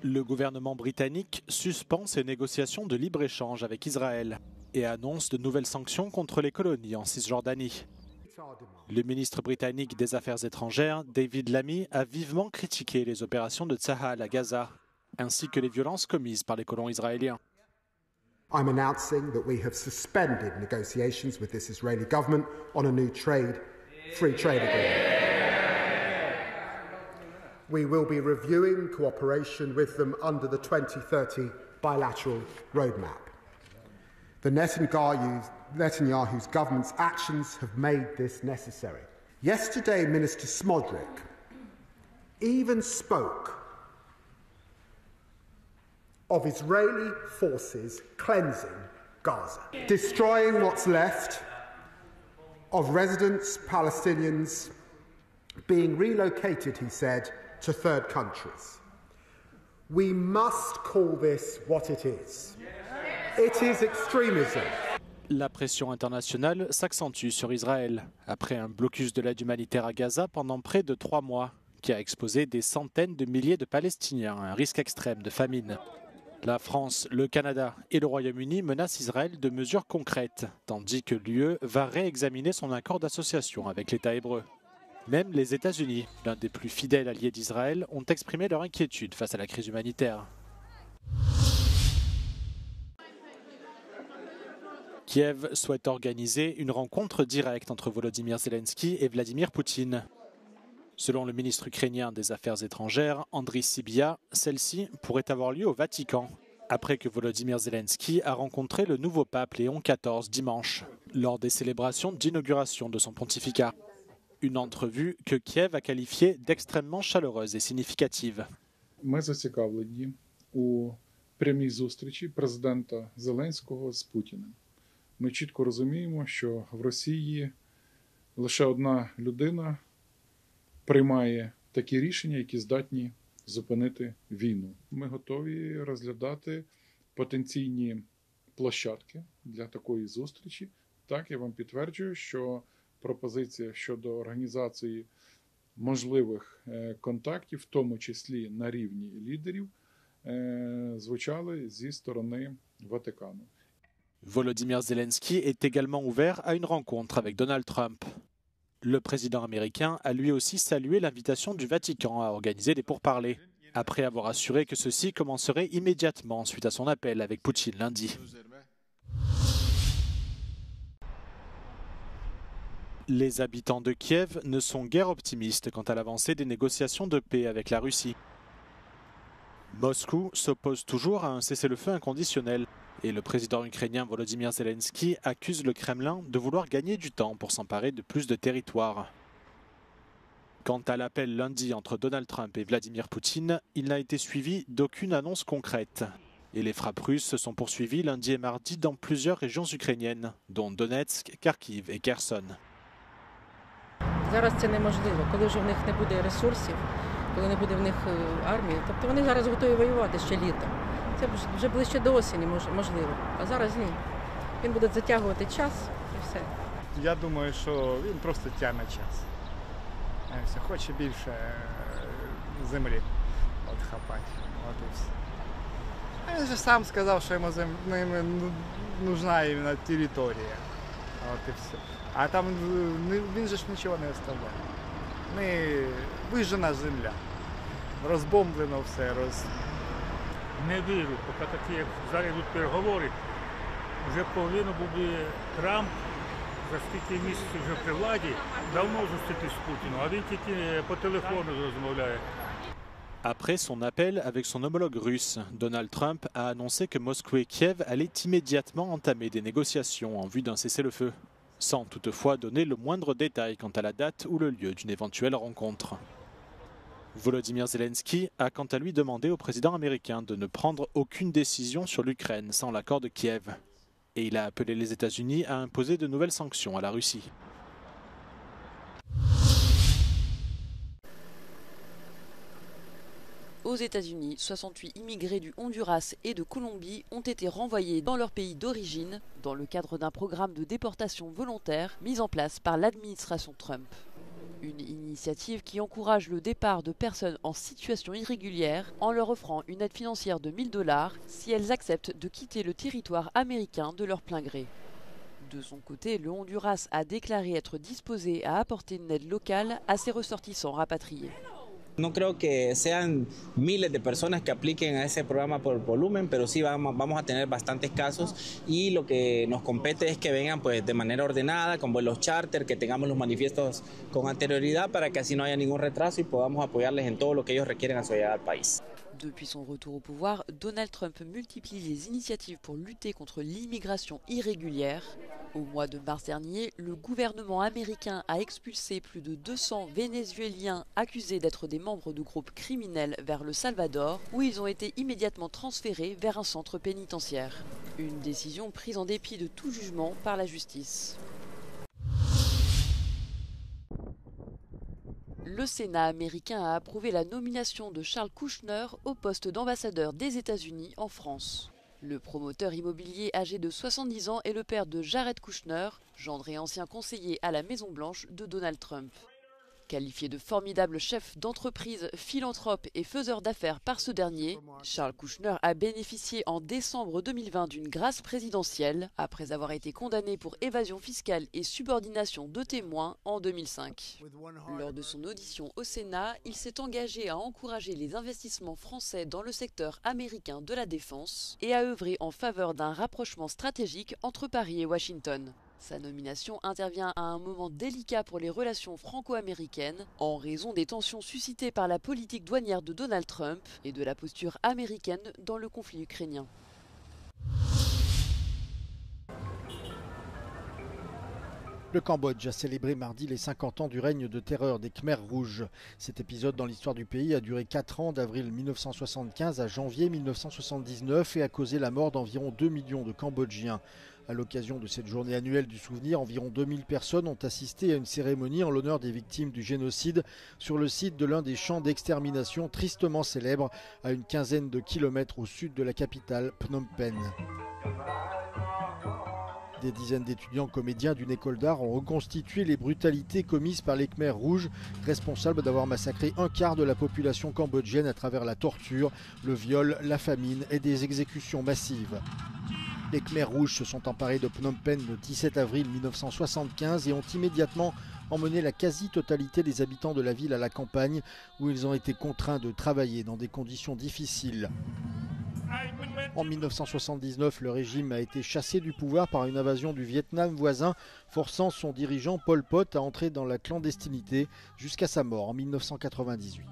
Le gouvernement britannique suspend ses négociations de libre-échange avec Israël et annonce de nouvelles sanctions contre les colonies en Cisjordanie. Le ministre britannique des Affaires étrangères, David Lammy, a vivement critiqué les opérations de Tsahal à Gaza, ainsi que les violences commises par les colons israéliens. I'm announcing that we have suspended negotiations with this Israeli government on a new free trade agreement. We will be reviewing cooperation with them under the 2030 bilateral roadmap. The Netanyahu's government's actions have made this necessary. Yesterday, Minister Smodrik even spoke of Israeli forces cleansing Gaza, destroying what's left of residents, Palestinians, being relocated, he said, to third countries. We must call this what it is. It is extremism. La pression internationale s'accentue sur Israël, après un blocus de l'aide humanitaire à Gaza pendant près de 3 mois, qui a exposé des centaines de milliers de Palestiniens à un risque extrême de famine. La France, le Canada et le Royaume-Uni menacent Israël de mesures concrètes, tandis que l'UE va réexaminer son accord d'association avec l'État hébreu. Même les États-Unis, l'un des plus fidèles alliés d'Israël, ont exprimé leur inquiétude face à la crise humanitaire. Kiev souhaite organiser une rencontre directe entre Volodymyr Zelensky et Vladimir Poutine. Selon le ministre ukrainien des Affaires étrangères, Andriy Sybiha, celle-ci pourrait avoir lieu au Vatican, après que Volodymyr Zelensky a rencontré le nouveau pape Léon XIV dimanche, lors des célébrations d'inauguration de son pontificat. Une entrevue que Kiev a qualifiée d'extrêmement chaleureuse et significative. Ми зацікавлені у прямій зустрічі президента Зеленського з Путіним. Ми чітко розуміємо, що в Росії лише одна людина приймає такі рішення, які здатні зупинити війну. Ми готові розглядати потенційні площадки для такої зустрічі. Так, я вам підтверджую, що пропозиція щодо організації можливих контактів, в тому числі на рівні лідерів, звучали зі сторони Ватикану. Volodymyr Zelensky est également ouvert à une rencontre avec Donald Trump. Le président américain a lui aussi salué l'invitation du Vatican à organiser des pourparlers, après avoir assuré que ceux-ci commenceraient immédiatement suite à son appel avec Poutine lundi. Les habitants de Kiev ne sont guère optimistes quant à l'avancée des négociations de paix avec la Russie. Moscou s'oppose toujours à un cessez-le-feu inconditionnel et le président ukrainien Volodymyr Zelensky accuse le Kremlin de vouloir gagner du temps pour s'emparer de plus de territoires. Quant à l'appel lundi entre Donald Trump et Vladimir Poutine, il n'a été suivi d'aucune annonce concrète. Et les frappes russes se sont poursuivies lundi et mardi dans plusieurs régions ukrainiennes, dont Donetsk, Kharkiv et Kherson. Зараз це неможливо, коли вже в них не буде ресурсів, коли не буде в них армії. Тобто вони зараз готові воювати ще літом. Це вже ближче до осені можливо, а зараз ні. Він буде затягувати час і все. Я думаю, що він просто тягне час. Хоче більше землі хапати. От і все. Він же сам сказав, що йому нужна іменно територія. От і все. А там він же ж нічого не оставляє. Вижжена земля. Розбомблено все. Не вірю, поки такі, як зараз йдуть переговори, вже повинен був би Трамп за стільки місяців вже при владі, давно зустрітись з Путіном, а він тільки по телефону розмовляє. Après son appel avec son homologue russe, Donald Trump a annoncé que Moscou et Kiev allaient immédiatement entamer des négociations en vue d'un cessez-le-feu, sans toutefois donner le moindre détail quant à la date ou le lieu d'une éventuelle rencontre. Volodymyr Zelensky a quant à lui demandé au président américain de ne prendre aucune décision sur l'Ukraine sans l'accord de Kiev. Et il a appelé les États-Unis à imposer de nouvelles sanctions à la Russie. Aux États-Unis, 68 immigrés du Honduras et de Colombie ont été renvoyés dans leur pays d'origine dans le cadre d'un programme de déportation volontaire mis en place par l'administration Trump. Une initiative qui encourage le départ de personnes en situation irrégulière en leur offrant une aide financière de $1000 si elles acceptent de quitter le territoire américain de leur plein gré. De son côté, le Honduras a déclaré être disposé à apporter une aide locale à ses ressortissants rapatriés. No creo que sean miles de personas que apliquen a ese programa por volumen, pero sí vamos a tener bastantes casos y lo que nos compete es que vengan pues de manera ordenada, con vuelos charter, que tengamos los manifiestos con anterioridad para que así no haya ningún retraso y podamos apoyarles en todo lo que ellos requieren a su llegada al país. Depuis son retour au pouvoir, Donald Trump multiplie les initiatives pour lutter contre l'immigration irrégulière. Au mois de mars dernier, le gouvernement américain a expulsé plus de 200 Vénézuéliens accusés d'être des membres de groupes criminels vers le Salvador, où ils ont été immédiatement transférés vers un centre pénitentiaire. Une décision prise en dépit de tout jugement par la justice. Le Sénat américain a approuvé la nomination de Charles Kushner au poste d'ambassadeur des États-Unis en France. Le promoteur immobilier âgé de 70 ans est le père de Jared Kushner, gendre et ancien conseiller à la Maison-Blanche de Donald Trump. Qualifié de formidable chef d'entreprise, philanthrope et faiseur d'affaires par ce dernier, Charles Kushner a bénéficié en décembre 2020 d'une grâce présidentielle après avoir été condamné pour évasion fiscale et subordination de témoins en 2005. Lors de son audition au Sénat, il s'est engagé à encourager les investissements français dans le secteur américain de la défense et à œuvrer en faveur d'un rapprochement stratégique entre Paris et Washington. Sa nomination intervient à un moment délicat pour les relations franco-américaines en raison des tensions suscitées par la politique douanière de Donald Trump et de la posture américaine dans le conflit ukrainien. Le Cambodge a célébré mardi les 50 ans du règne de terreur des Khmers rouges. Cet épisode dans l'histoire du pays a duré 4 ans, d'avril 1975 à janvier 1979, et a causé la mort d'environ 2 millions de Cambodgiens. À l'occasion de cette journée annuelle du souvenir, environ 2000 personnes ont assisté à une cérémonie en l'honneur des victimes du génocide sur le site de l'un des champs d'extermination tristement célèbres, à une quinzaine de kilomètres au sud de la capitale, Phnom Penh. Des dizaines d'étudiants comédiens d'une école d'art ont reconstitué les brutalités commises par les Khmers rouges, responsables d'avoir massacré un quart de la population cambodgienne à travers la torture, le viol, la famine et des exécutions massives. Les Khmers rouges se sont emparés de Phnom Penh le 17 avril 1975 et ont immédiatement emmené la quasi-totalité des habitants de la ville à la campagne, où ils ont été contraints de travailler dans des conditions difficiles. En 1979, le régime a été chassé du pouvoir par une invasion du Vietnam voisin, forçant son dirigeant Pol Pot à entrer dans la clandestinité jusqu'à sa mort en 1998.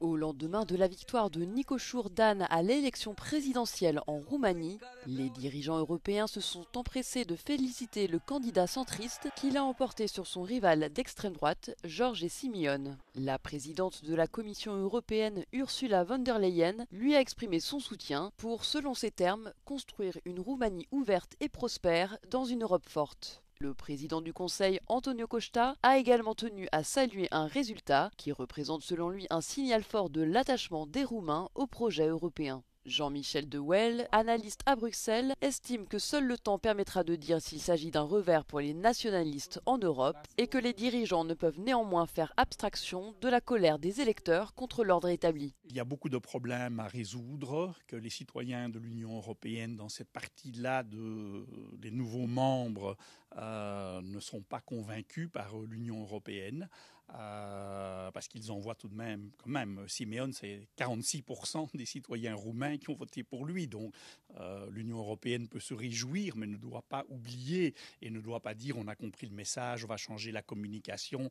Au lendemain de la victoire de Nicoșur Dan à l'élection présidentielle en Roumanie, les dirigeants européens se sont empressés de féliciter le candidat centriste qui l'a emporté sur son rival d'extrême droite, Jorge Simion. La présidente de la Commission européenne, Ursula von der Leyen, lui a exprimé son soutien pour, selon ses termes, construire une Roumanie ouverte et prospère dans une Europe forte. Le président du Conseil, Antonio Costa, a également tenu à saluer un résultat qui représente selon lui un signal fort de l'attachement des Roumains au projet européen. Jean-Michel Dewelle, analyste à Bruxelles, estime que seul le temps permettra de dire s'il s'agit d'un revers pour les nationalistes en Europe et que les dirigeants ne peuvent néanmoins faire abstraction de la colère des électeurs contre l'ordre établi. Il y a beaucoup de problèmes à résoudre, que les citoyens de l'Union européenne, dans cette partie-là des nouveaux membres, ne sont pas convaincus par l'Union européenne. Parce qu'ils en voient tout de même, quand même, Simeon, c'est 46% des citoyens roumains qui ont voté pour lui. Donc l'Union européenne peut se réjouir, mais ne doit pas oublier et ne doit pas dire on a compris le message, on va changer la communication.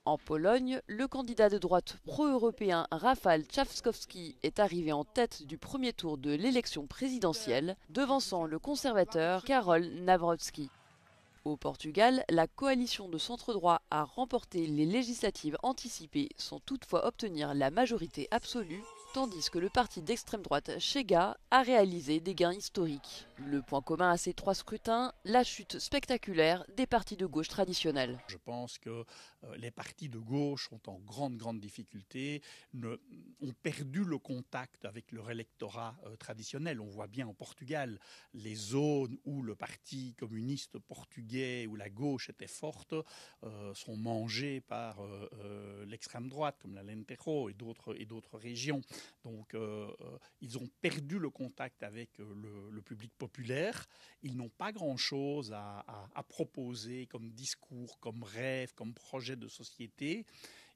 En Pologne, le candidat de droite pro-européen Rafał Trzaskowski est arrivé en tête du premier tour de l'élection présidentielle, devançant le conservateur Karol Nawrocki. Au Portugal, la coalition de centre-droit a remporté les législatives anticipées sans toutefois obtenir la majorité absolue, tandis que le parti d'extrême droite Chega a réalisé des gains historiques. Le point commun à ces trois scrutins, la chute spectaculaire des partis de gauche traditionnels. Je pense que les partis de gauche sont en grande difficulté, ont perdu le contact avec leur électorat traditionnel. On voit bien en Portugal, les zones où le parti communiste portugais, où la gauche était forte, sont mangées par l'extrême droite, comme l'Alentejo et d'autres régions. Donc ils ont perdu le contact avec le public populaire. Ils n'ont pas grand-chose à proposer comme discours, comme rêve, comme projet de société.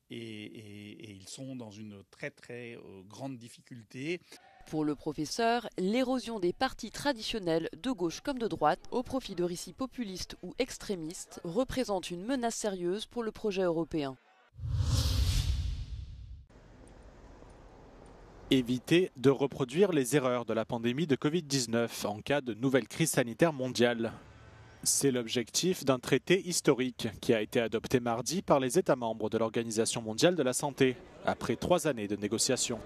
Et ils sont dans une très grande difficulté. Pour le professeur, l'érosion des partis traditionnels de gauche comme de droite au profit de récits populistes ou extrémistes représente une menace sérieuse pour le projet européen. Éviter de reproduire les erreurs de la pandémie de Covid-19 en cas de nouvelle crise sanitaire mondiale. C'est l'objectif d'un traité historique qui a été adopté mardi par les États membres de l'Organisation mondiale de la santé, après 3 années de négociations.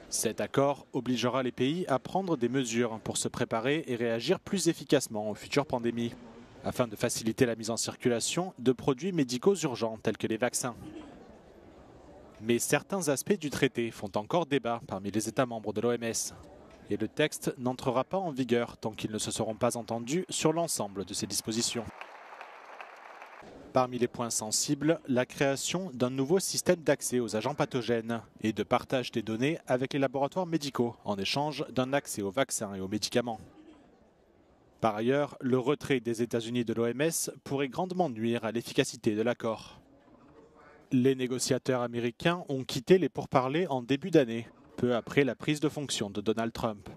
Cet accord obligera les pays à prendre des mesures pour se préparer et réagir plus efficacement aux futures pandémies, afin de faciliter la mise en circulation de produits médicaux urgents tels que les vaccins. Mais certains aspects du traité font encore débat parmi les États membres de l'OMS. Et le texte n'entrera pas en vigueur tant qu'ils ne se seront pas entendus sur l'ensemble de ces dispositions. Parmi les points sensibles, la création d'un nouveau système d'accès aux agents pathogènes et de partage des données avec les laboratoires médicaux en échange d'un accès aux vaccins et aux médicaments. Par ailleurs, le retrait des États-Unis de l'OMS pourrait grandement nuire à l'efficacité de l'accord. Les négociateurs américains ont quitté les pourparlers en début d'année, peu après la prise de fonction de Donald Trump.